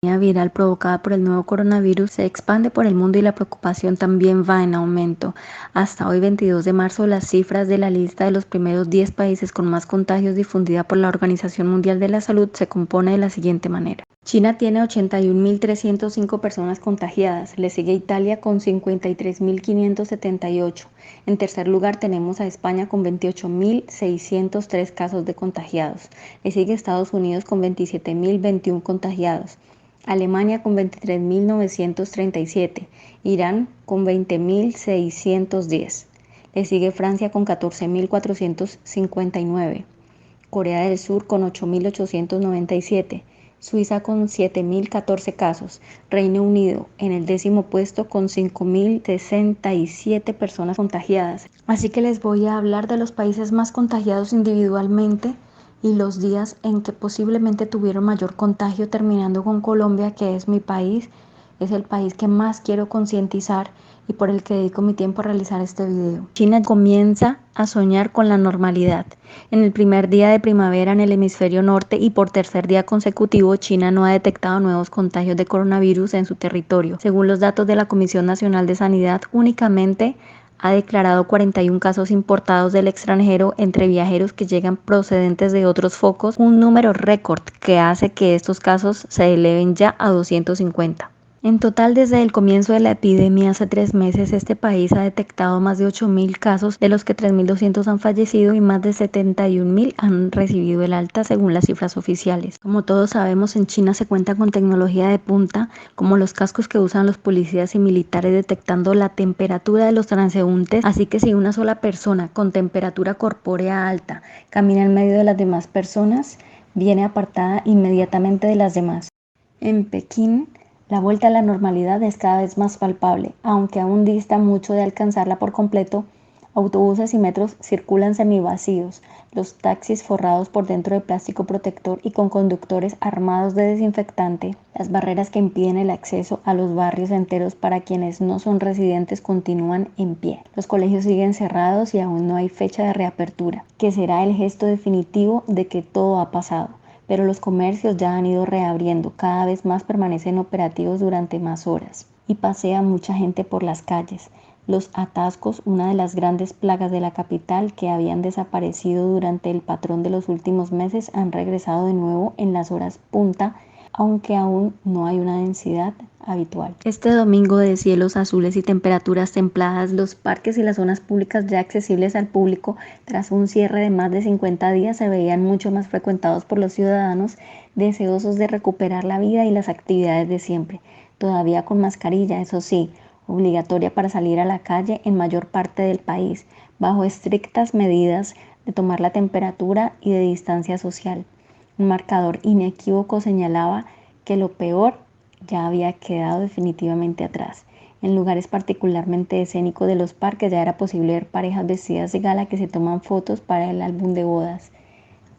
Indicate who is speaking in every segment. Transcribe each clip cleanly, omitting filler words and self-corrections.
Speaker 1: Viral provocada por el nuevo coronavirus se expande por el mundo y la preocupación también va en aumento. Hasta hoy 22 de marzo las cifras de la lista de los primeros 10 países con más contagios difundida por la Organización Mundial de la Salud se compone de la siguiente manera. China tiene 81.305 personas contagiadas, le sigue Italia con 53.578. En tercer lugar tenemos a España con 28.603 casos de contagiados, le sigue Estados Unidos con 27.021 contagiados. Alemania con 23.937, Irán con 20.610, le sigue Francia con 14.459, Corea del Sur con 8.897, Suiza con 7.014 casos, Reino Unido en el 10º puesto con 5.067 personas contagiadas. Así que les voy a hablar de los países más contagiados individualmente y los días en que posiblemente tuvieron mayor contagio, terminando con Colombia, que es mi país, es el país que más quiero concientizar y por el que dedico mi tiempo a realizar este video. China comienza a soñar con la normalidad. En el primer día de primavera en el hemisferio norte y por tercer día consecutivo, China no ha detectado nuevos contagios de coronavirus en su territorio. Según los datos de la Comisión Nacional de Sanidad, únicamente ha declarado 41 casos importados del extranjero entre viajeros que llegan procedentes de otros focos, un número récord que hace que estos casos se eleven ya a 250. En total, desde el comienzo de la epidemia hace 3 meses, este país ha detectado más de 8.000 casos, de los que 3.200 han fallecido y más de 71.000 han recibido el alta según las cifras oficiales. Como todos sabemos, en China se cuenta con tecnología de punta, como los cascos que usan los policías y militares detectando la temperatura de los transeúntes, así que si una sola persona con temperatura corpórea alta camina en medio de las demás personas, viene apartada inmediatamente de las demás. En Pekín, la vuelta a la normalidad es cada vez más palpable, aunque aún dista mucho de alcanzarla por completo. Autobuses y metros circulan semivacíos, los taxis forrados por dentro de plástico protector y con conductores armados de desinfectante. Las barreras que impiden el acceso a los barrios enteros para quienes no son residentes continúan en pie. Los colegios siguen cerrados y aún no hay fecha de reapertura, que será el gesto definitivo de que todo ha pasado. Pero los comercios ya han ido reabriendo, cada vez más permanecen operativos durante más horas y pasea mucha gente por las calles. Los atascos, una de las grandes plagas de la capital que habían desaparecido durante el patrón de los últimos meses, han regresado de nuevo en las horas punta, aunque aún no hay una densidad habitual. Este domingo, de cielos azules y temperaturas templadas, los parques y las zonas públicas ya accesibles al público tras un cierre de más de 50 días se veían mucho más frecuentados por los ciudadanos deseosos de recuperar la vida y las actividades de siempre, todavía con mascarilla, eso sí, obligatoria para salir a la calle en mayor parte del país, bajo estrictas medidas de tomar la temperatura y de distancia social. Un marcador inequívoco señalaba que lo peor ya había quedado definitivamente atrás. En lugares particularmente escénicos de los parques ya era posible ver parejas vestidas de gala que se toman fotos para el álbum de bodas.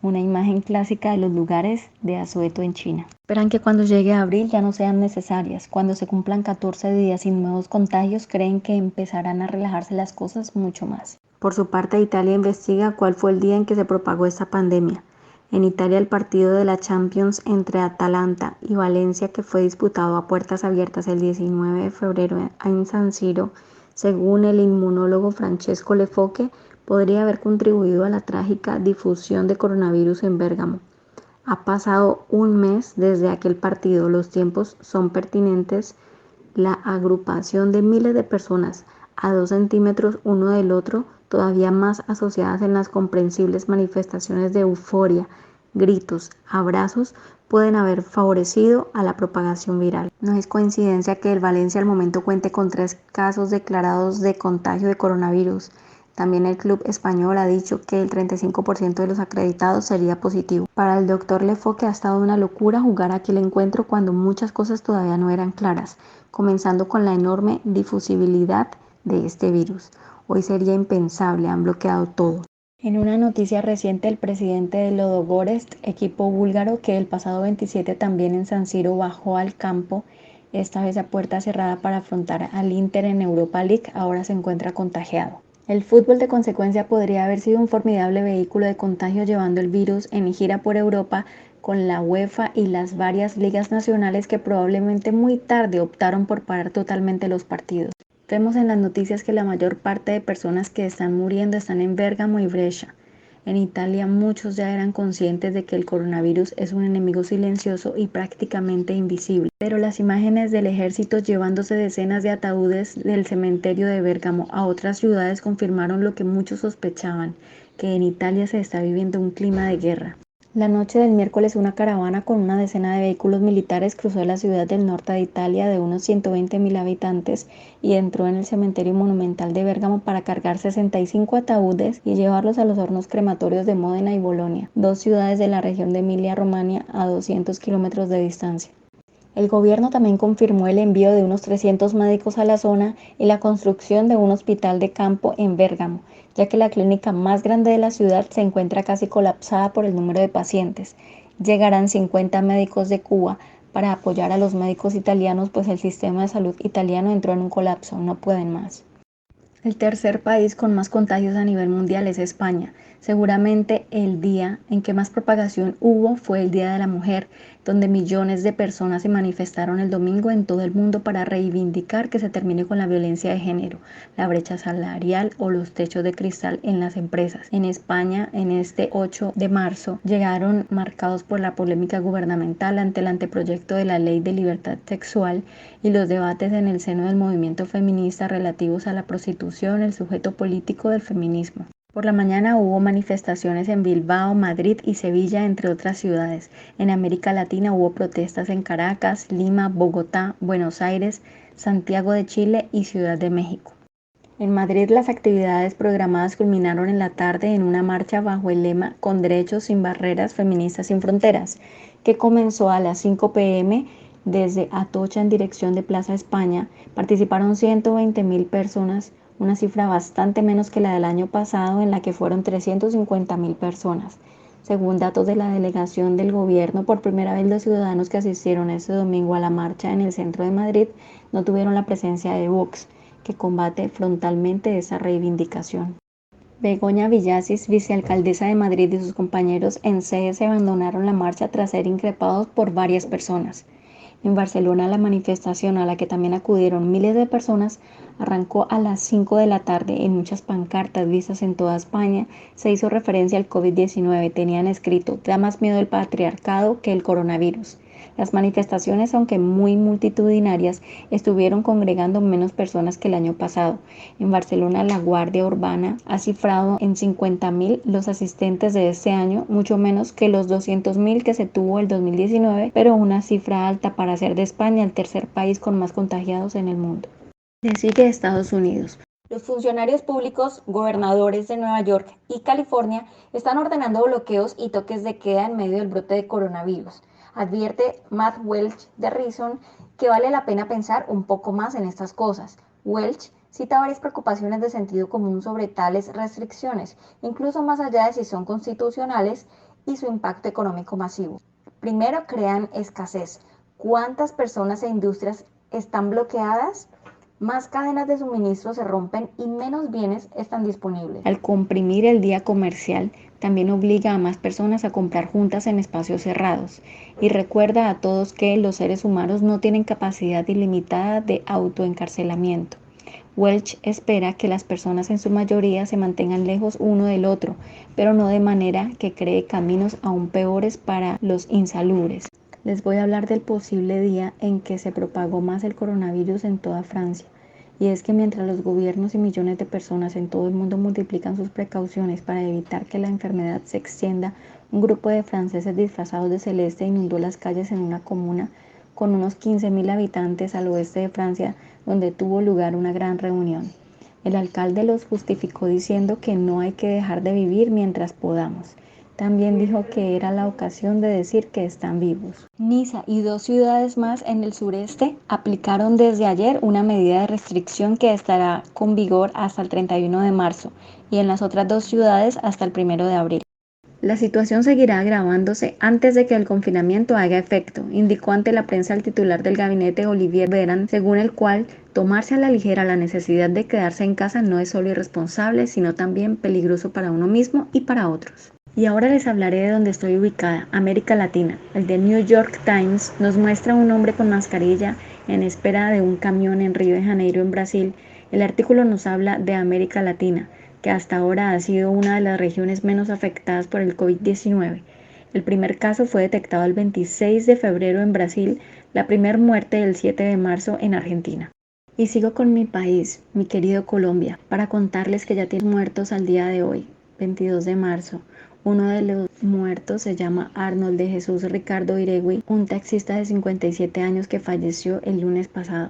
Speaker 1: Una imagen clásica de los lugares de asueto en China. Esperan que cuando llegue abril ya no sean necesarias. Cuando se cumplan 14 días sin nuevos contagios, creen que empezarán a relajarse las cosas mucho más. Por su parte, Italia investiga cuál fue el día en que se propagó esta pandemia. En Italia, el partido de la Champions entre Atalanta y Valencia, que fue disputado a puertas abiertas el 19 de febrero en San Siro, según el inmunólogo Francesco Lefoque, podría haber contribuido a la trágica difusión de coronavirus en Bérgamo. Ha pasado un mes desde aquel partido, los tiempos son pertinentes. La agrupación de miles de personas a 2 centímetros uno del otro, todavía más asociadas en las comprensibles manifestaciones de euforia, gritos, abrazos, pueden haber favorecido a la propagación viral. No es coincidencia que el Valencia al momento cuente con 3 casos declarados de contagio de coronavirus. También el club español ha dicho que el 35% de los acreditados sería positivo. Para el doctor Lefoque ha estado una locura jugar aquel encuentro cuando muchas cosas todavía no eran claras, comenzando con la enorme difusibilidad de este virus. Hoy sería impensable, han bloqueado todo. En una noticia reciente, el presidente de Ludogorets, equipo búlgaro que el pasado 27 también en San Siro bajó al campo, esta vez a puerta cerrada para afrontar al Inter en Europa League, ahora se encuentra contagiado. El fútbol de consecuencia podría haber sido un formidable vehículo de contagio llevando el virus en gira por Europa con la UEFA y las varias ligas nacionales que probablemente muy tarde optaron por parar totalmente los partidos. Vemos en las noticias que la mayor parte de personas que están muriendo están en Bérgamo y Brescia. En Italia muchos ya eran conscientes de que el coronavirus es un enemigo silencioso y prácticamente invisible, pero las imágenes del ejército llevándose decenas de ataúdes del cementerio de Bérgamo a otras ciudades confirmaron lo que muchos sospechaban, que en Italia se está viviendo un clima de guerra. La noche del miércoles una caravana con una decena de vehículos militares cruzó la ciudad del norte de Italia de unos 120.000 habitantes y entró en el cementerio monumental de Bérgamo para cargar 65 ataúdes y llevarlos a los hornos crematorios de Módena y Bolonia, dos ciudades de la región de Emilia-Romaña a 200 kilómetros de distancia. El gobierno también confirmó el envío de unos 300 médicos a la zona y la construcción de un hospital de campo en Bérgamo, ya que la clínica más grande de la ciudad se encuentra casi colapsada por el número de pacientes. Llegarán 50 médicos de Cuba para apoyar a los médicos italianos, pues el sistema de salud italiano entró en un colapso, no pueden más. El tercer país con más contagios a nivel mundial es España. Seguramente el día en que más propagación hubo fue el Día de la Mujer, donde millones de personas se manifestaron el domingo en todo el mundo para reivindicar que se termine con la violencia de género, la brecha salarial o los techos de cristal en las empresas. En España, en este 8 de marzo, llegaron marcados por la polémica gubernamental ante el anteproyecto de la Ley de Libertad Sexual y los debates en el seno del movimiento feminista relativos a la prostitución, el sujeto político del feminismo. Por la mañana hubo manifestaciones en Bilbao, Madrid y Sevilla, entre otras ciudades. En América Latina hubo protestas en Caracas, Lima, Bogotá, Buenos Aires, Santiago de Chile y Ciudad de México. En Madrid las actividades programadas culminaron en la tarde en una marcha bajo el lema Con derechos sin barreras, feministas sin fronteras, que comenzó a las 5 p.m. desde Atocha en dirección de Plaza España. Participaron 120.000 personas, una cifra bastante menos que la del año pasado en la que fueron 350.000 personas. Según datos de la delegación del gobierno, por primera vez los ciudadanos que asistieron este domingo a la marcha en el centro de Madrid no tuvieron la presencia de Vox, que combate frontalmente esa reivindicación. Begoña Villasis, vicealcaldesa de Madrid, y sus compañeros en CS abandonaron la marcha tras ser increpados por varias personas. En Barcelona, la manifestación, a la que también acudieron miles de personas, arrancó a las 5 de la tarde. En muchas pancartas vistas en toda España se hizo referencia al COVID-19. Tenían escrito: da más miedo el patriarcado que el coronavirus. Las manifestaciones, aunque muy multitudinarias, estuvieron congregando menos personas que el año pasado. En Barcelona, la Guardia Urbana ha cifrado en 50.000 los asistentes de este año, mucho menos que los 200.000 que se tuvo el 2019, pero una cifra alta para ser de España el tercer país con más contagiados en el mundo. Le sigue Estados Unidos. Los funcionarios públicos, gobernadores de Nueva York y California están ordenando bloqueos y toques de queda en medio del brote de coronavirus. Advierte Matt Welch de Reason que vale la pena pensar un poco más en estas cosas. Welch cita varias preocupaciones de sentido común sobre tales restricciones, incluso más allá de si son constitucionales, y su impacto económico masivo. Primero, crean escasez. ¿Cuántas personas e industrias están bloqueadas? Más cadenas de suministro se rompen y menos bienes están disponibles. Al comprimir el día comercial, también obliga a más personas a comprar juntas en espacios cerrados y recuerda a todos que los seres humanos no tienen capacidad ilimitada de autoencarcelamiento. Welch espera que las personas en su mayoría se mantengan lejos uno del otro, pero no de manera que cree caminos aún peores para los insalubres. Les voy a hablar del posible día en que se propagó más el coronavirus en toda Francia. Y es que mientras los gobiernos y millones de personas en todo el mundo multiplican sus precauciones para evitar que la enfermedad se extienda, un grupo de franceses disfrazados de celeste inundó las calles en una comuna con unos 15.000 habitantes al oeste de Francia, donde tuvo lugar una gran reunión. El alcalde los justificó diciendo que no hay que dejar de vivir mientras podamos. También dijo que era la ocasión de decir que están vivos. Niza y dos ciudades más en el sureste aplicaron desde ayer una medida de restricción que estará con vigor hasta el 31 de marzo y en las otras dos ciudades hasta el 1 de abril. La situación seguirá agravándose antes de que el confinamiento haga efecto, indicó ante la prensa el titular del gabinete Olivier Véran, según el cual tomarse a la ligera la necesidad de quedarse en casa no es solo irresponsable, sino también peligroso para uno mismo y para otros. Y ahora les hablaré de donde estoy ubicada, América Latina. El The New York Times nos muestra a un hombre con mascarilla en espera de un camión en Río de Janeiro, en Brasil. El artículo nos habla de América Latina, que hasta ahora ha sido una de las regiones menos afectadas por el COVID-19. El primer caso fue detectado el 26 de febrero en Brasil, la primera muerte el 7 de marzo en Argentina. Y sigo con mi país, mi querido Colombia, para contarles que ya tiene muertos al día de hoy, 22 de marzo. Uno de los muertos se llama Arnold de Jesús Ricardo Iregui, un taxista de 57 años que falleció el lunes pasado.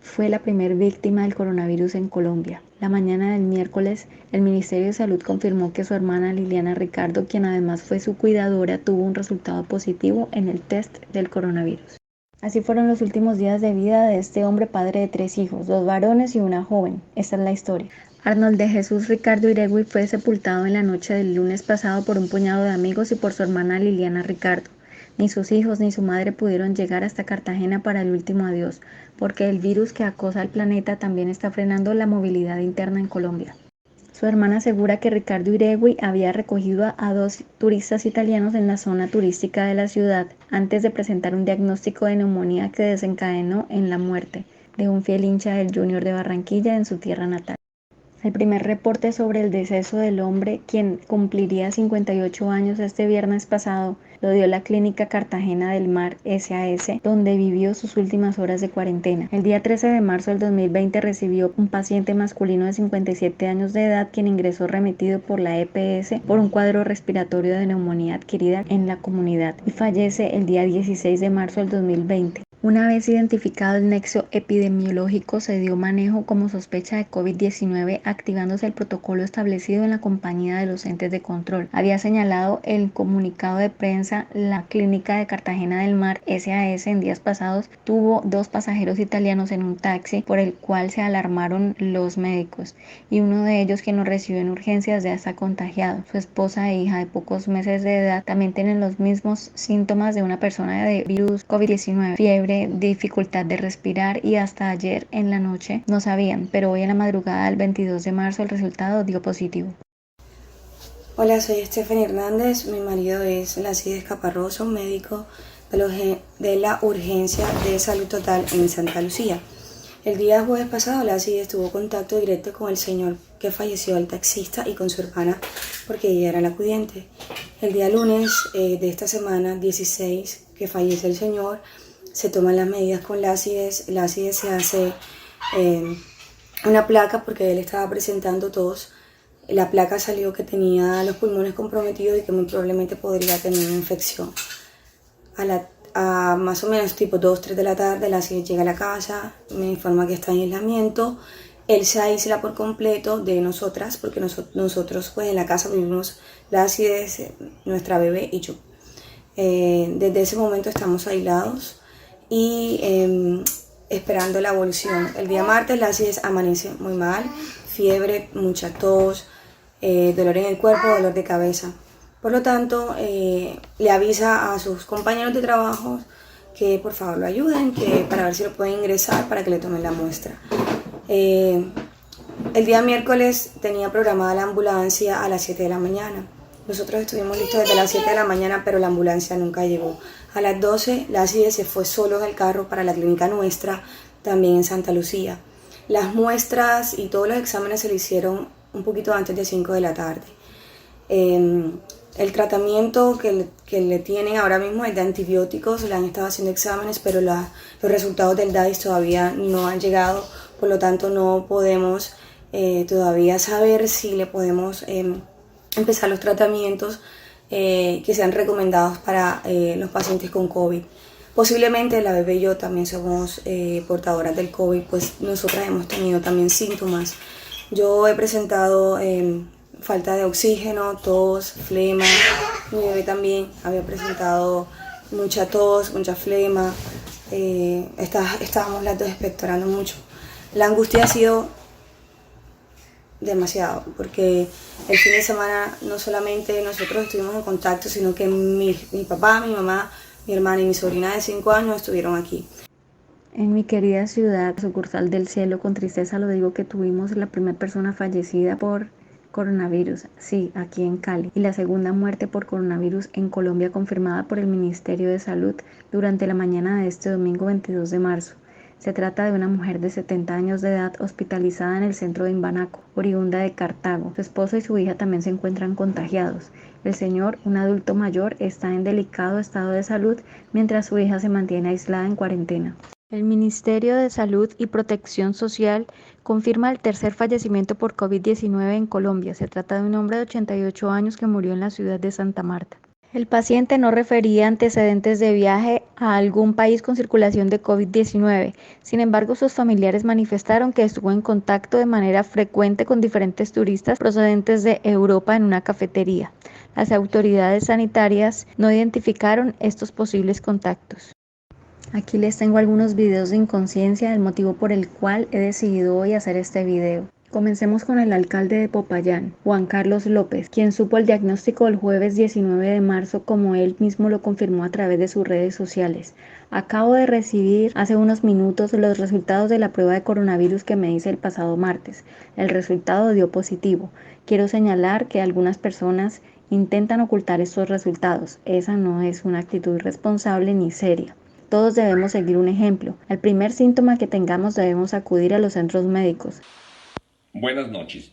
Speaker 1: Fue la primera víctima del coronavirus en Colombia. La mañana del miércoles, el Ministerio de Salud confirmó que su hermana Liliana Ricardo, quien además fue su cuidadora, tuvo un resultado positivo en el test del coronavirus. Así fueron los últimos días de vida de este hombre padre de 3 hijos, 2 varones y una joven. Esta es la historia. Arnold de Jesús Ricardo Iregui fue sepultado en la noche del lunes pasado por un puñado de amigos y por su hermana Liliana Ricardo. Ni sus hijos ni su madre pudieron llegar hasta Cartagena para el último adiós, porque el virus que acosa al planeta también está frenando la movilidad interna en Colombia. Su hermana asegura que Ricardo Iregui había recogido a 2 turistas italianos en la zona turística de la ciudad antes de presentar un diagnóstico de neumonía que desencadenó en la muerte de un fiel hincha del Junior de Barranquilla en su tierra natal. El primer reporte sobre el deceso del hombre, quien cumpliría 58 años este viernes pasado, lo dio la Clínica Cartagena del Mar SAS, donde vivió sus últimas horas de cuarentena. El día 13 de marzo del 2020 recibió un paciente masculino de 57 años de edad, quien ingresó remitido por la EPS por un cuadro respiratorio de neumonía adquirida en la comunidad y fallece el día 16 de marzo del 2020. Una vez identificado el nexo epidemiológico, se dio manejo como sospecha de COVID-19, activándose el protocolo establecido en la compañía de los entes de control. Había señalado el comunicado de prensa la Clínica de Cartagena del Mar SAS en días pasados tuvo 2 pasajeros italianos en un taxi, por el cual se alarmaron los médicos, y uno de ellos, quien lo recibió en urgencias, ya está contagiado. Su esposa e hija de pocos meses de edad también tienen los mismos síntomas de una persona de virus COVID-19, fiebre, dificultad de respirar, y hasta ayer en la noche no sabían, pero hoy en la madrugada del 22 de marzo el resultado dio positivo.
Speaker 2: Hola, soy Stephanie Hernández, mi marido es Lacides Caparroso, médico de la Urgencia de Salud Total en Santa Lucía. El día jueves pasado, Lacides tuvo contacto directo con el señor que falleció, el taxista, y con su hermana, porque ella era la acudiente. El día lunes de esta semana, 16, que fallece el señor, se toman las medidas con Lacides. Lacides se hace una placa porque él estaba presentando tos. La placa salió que tenía los pulmones comprometidos y que muy probablemente podría tener una infección. A más o menos tipo 2, 3 de la tarde, Lacides llega a la casa, me informa que está en aislamiento. Él se aísla por completo de nosotras, porque nosotros pues en la casa vivimos Lacides, nuestra bebé y yo. Desde ese momento estamos aislados y esperando la evolución. El día martes Lacides amanece muy mal, fiebre, mucha tos, dolor en el cuerpo, dolor de cabeza. Por lo tanto, le avisa a sus compañeros de trabajo que por favor lo ayuden, para ver si lo pueden ingresar para que le tomen la muestra. El día miércoles tenía programada la ambulancia a las 7 de la mañana. Nosotros estuvimos listos desde las 7 de la mañana, pero la ambulancia nunca llegó. A las 12, Lacides se fue solo en el carro para la clínica nuestra, también en Santa Lucía. Las muestras y todos los exámenes se le hicieron un poquito antes de 5 de la tarde. El tratamiento que le tienen ahora mismo es de antibióticos, le han estado haciendo exámenes, pero los resultados del DAIS todavía no han llegado, por lo tanto no podemos todavía saber si le podemos empezar los tratamientos que sean recomendados para los pacientes con COVID. Posiblemente la bebé y yo también somos portadoras del COVID, pues nosotras hemos tenido también síntomas. Yo he presentado falta de oxígeno, tos, flema. Mi bebé también había presentado mucha tos, mucha flema. Estábamos las dos expectorando mucho. La angustia ha sido demasiado, porque el fin de semana no solamente nosotros estuvimos en contacto, sino que mi papá, mi mamá, mi hermana y mi sobrina de 5 años estuvieron aquí.
Speaker 1: En mi querida ciudad, sucursal del cielo, con tristeza lo digo que tuvimos la primera persona fallecida por coronavirus, sí, aquí en Cali, y la segunda muerte por coronavirus en Colombia confirmada por el Ministerio de Salud durante la mañana de este domingo 22 de marzo. Se trata de una mujer de 70 años de edad hospitalizada en el centro de Imbanaco, oriunda de Cartago. Su esposo y su hija también se encuentran contagiados. El señor, un adulto mayor, está en delicado estado de salud, mientras su hija se mantiene aislada en cuarentena. El Ministerio de Salud y Protección Social confirma el tercer fallecimiento por COVID-19 en Colombia. Se trata de un hombre de 88 años que murió en la ciudad de Santa Marta. El paciente no refería antecedentes de viaje a algún país con circulación de COVID-19. Sin embargo, sus familiares manifestaron que estuvo en contacto de manera frecuente con diferentes turistas procedentes de Europa en una cafetería. Las autoridades sanitarias no identificaron estos posibles contactos. Aquí les tengo algunos videos de inconsciencia, el motivo por el cual he decidido hoy hacer este video. Comencemos con el alcalde de Popayán, Juan Carlos López, quien supo el diagnóstico el jueves 19 de marzo como él mismo lo confirmó a través de sus redes sociales. Acabo de recibir hace unos minutos los resultados de la prueba de coronavirus que me hice el pasado martes. El resultado dio positivo. Quiero señalar que algunas personas intentan ocultar estos resultados. Esa no es una actitud irresponsable ni seria. Todos debemos seguir un ejemplo. Al primer síntoma que tengamos debemos acudir a los centros médicos.
Speaker 3: Buenas noches.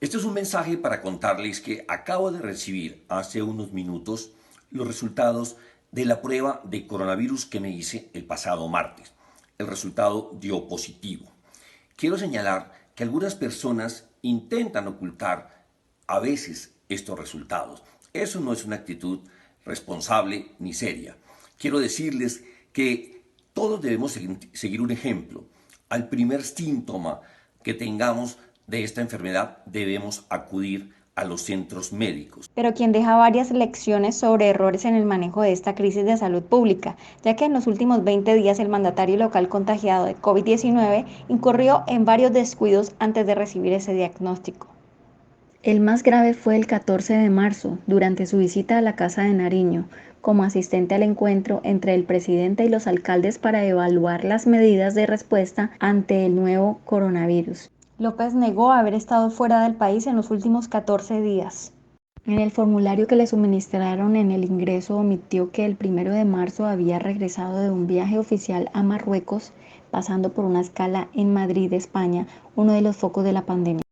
Speaker 3: Este es un mensaje para contarles que acabo de recibir hace unos minutos los resultados de la prueba de coronavirus que me hice el pasado martes. El resultado dio positivo. Quiero señalar que algunas personas intentan ocultar a veces estos resultados. Eso no es una actitud responsable ni seria. Quiero decirles que todos debemos seguir un ejemplo. Al primer síntoma que tengamos de esta enfermedad debemos acudir a los centros médicos.
Speaker 1: Pero quien deja varias lecciones sobre errores en el manejo de esta crisis de salud pública, ya que en los últimos 20 días el mandatario local contagiado de COVID-19 incurrió en varios descuidos antes de recibir ese diagnóstico. El más grave fue el 14 de marzo, durante su visita a la Casa de Nariño, como asistente al encuentro entre el presidente y los alcaldes para evaluar las medidas de respuesta ante el nuevo coronavirus. López negó haber estado fuera del país en los últimos 14 días. En el formulario que le suministraron en el ingreso omitió que el 1 de marzo había regresado de un viaje oficial a Marruecos, pasando por una escala en Madrid, España, uno de los focos de la pandemia.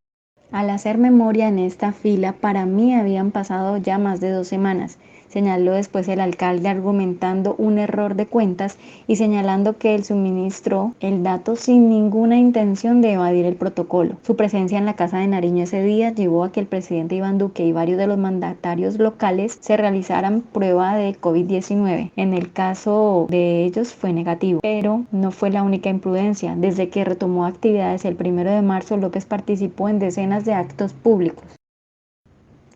Speaker 1: Al hacer memoria en esta fila, para mí habían pasado ya más de 2 semanas, señaló después el alcalde argumentando un error de cuentas y señalando que él suministró el dato sin ninguna intención de evadir el protocolo. Su presencia en la Casa de Nariño ese día llevó a que el presidente Iván Duque y varios de los mandatarios locales se realizaran prueba de COVID-19. En el caso de ellos fue negativo, pero no fue la única imprudencia. Desde que retomó actividades el 1 de marzo, López participó en decenas de actos públicos.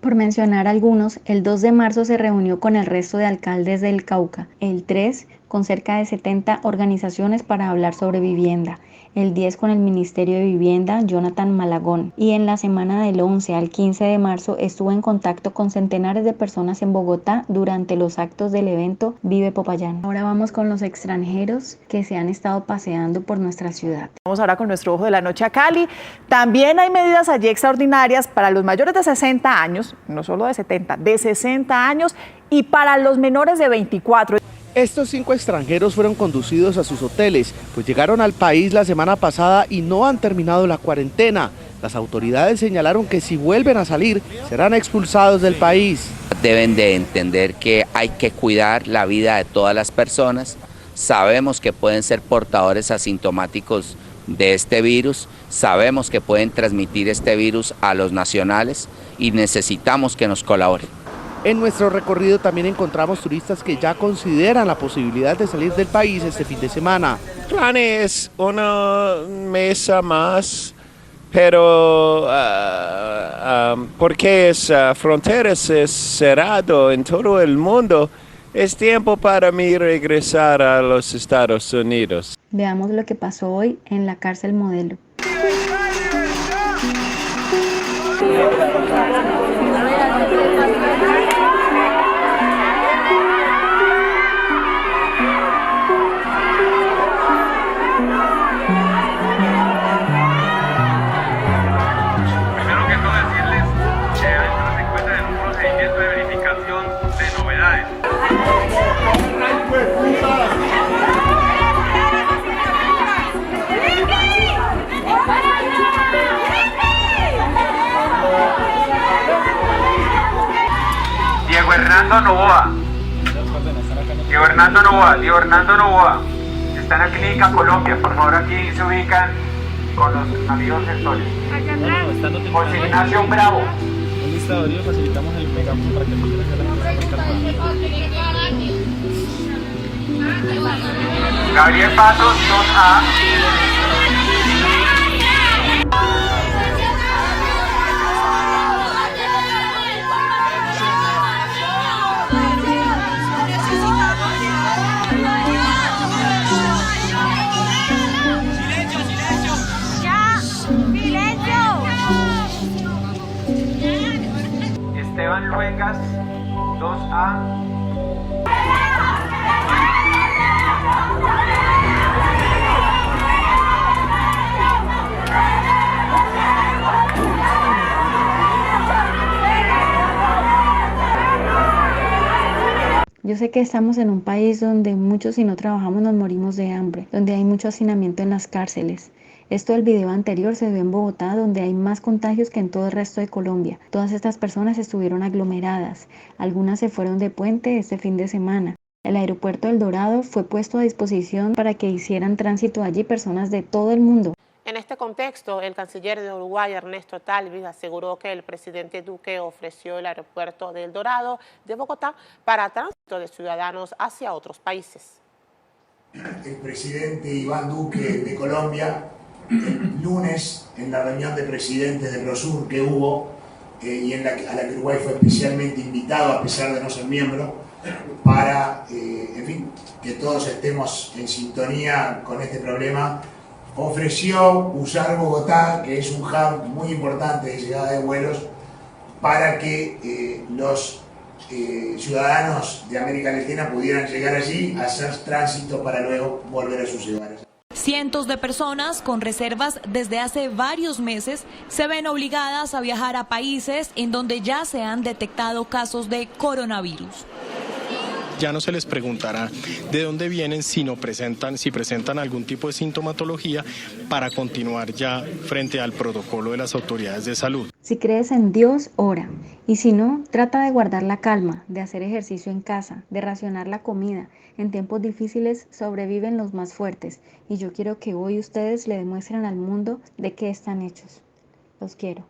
Speaker 1: Por mencionar algunos, el 2 de marzo se reunió con el resto de alcaldes del Cauca, el 3 con cerca de 70 organizaciones para hablar sobre vivienda, el 10 con el Ministerio de Vivienda, Jonathan Malagón, y en la semana del 11 al 15 de marzo estuvo en contacto con centenares de personas en Bogotá durante los actos del evento Vive Popayán. Ahora vamos con los extranjeros que se han estado paseando por nuestra ciudad.
Speaker 4: Vamos ahora con nuestro ojo de la noche a Cali. También hay medidas allí extraordinarias para los mayores de 60 años, no solo de 70, de 60 años y para los menores de 24.
Speaker 5: Estos 5 extranjeros fueron conducidos a sus hoteles, pues llegaron al país la semana pasada y no han terminado la cuarentena. Las autoridades señalaron que si vuelven a salir, serán expulsados del país.
Speaker 6: Deben de entender que hay que cuidar la vida de todas las personas. Sabemos que pueden ser portadores asintomáticos de este virus, sabemos que pueden transmitir este virus a los nacionales y necesitamos que nos colaboren.
Speaker 5: En nuestro recorrido también encontramos turistas que ya consideran la posibilidad de salir del país este fin de semana.
Speaker 7: Planes una mesa más, pero porque fronteras es cerrado en todo el mundo, es tiempo para mí regresar a los Estados Unidos.
Speaker 1: Veamos lo que pasó hoy en la cárcel Modelo.
Speaker 8: Primero que todo decirles Hernando Novoa. Diego Hernando Novoa. Está en la Clínica Colombia. Por favor, aquí se ubican con los amigos gestores. José Ignacio Bravo.
Speaker 9: Un listador, facilitamos el megáfono para que pudiera hacer la
Speaker 8: Gabriel Pasos, 2A. Esteban Luengas, 2A.
Speaker 1: Yo sé que estamos en un país donde muchos si no trabajamos nos morimos de hambre, donde hay mucho hacinamiento en las cárceles. Esto del video anterior se vio en Bogotá, donde hay más contagios que en todo el resto de Colombia. Todas estas personas estuvieron aglomeradas. Algunas se fueron de puente este fin de semana. El aeropuerto del Dorado fue puesto a disposición para que hicieran tránsito allí personas de todo el mundo.
Speaker 10: En este contexto, el canciller de Uruguay, Ernesto Talvi, aseguró que el presidente Duque ofreció el aeropuerto del Dorado de Bogotá para tránsito de ciudadanos hacia otros países.
Speaker 11: El presidente Iván Duque de Colombia, el lunes, en la reunión de presidentes de Prosur que hubo, y a la que Uruguay fue especialmente invitado, a pesar de no ser miembro, para, en fin, que todos estemos en sintonía con este problema, ofreció usar Bogotá, que es un hub muy importante de llegada de vuelos, para que los ciudadanos de América Latina pudieran llegar allí, hacer tránsito para luego volver a sus hogares.
Speaker 12: Cientos de personas con reservas desde hace varios meses se ven obligadas a viajar a países en donde ya se han detectado casos de coronavirus.
Speaker 9: Ya no se les preguntará de dónde vienen, si presentan algún tipo de sintomatología para continuar ya frente al protocolo de las autoridades de salud.
Speaker 1: Si crees en Dios, ora. Y si no, trata de guardar la calma, de hacer ejercicio en casa, de racionar la comida. En tiempos difíciles sobreviven los más fuertes. Y yo quiero que hoy ustedes le demuestren al mundo de qué están hechos. Los quiero.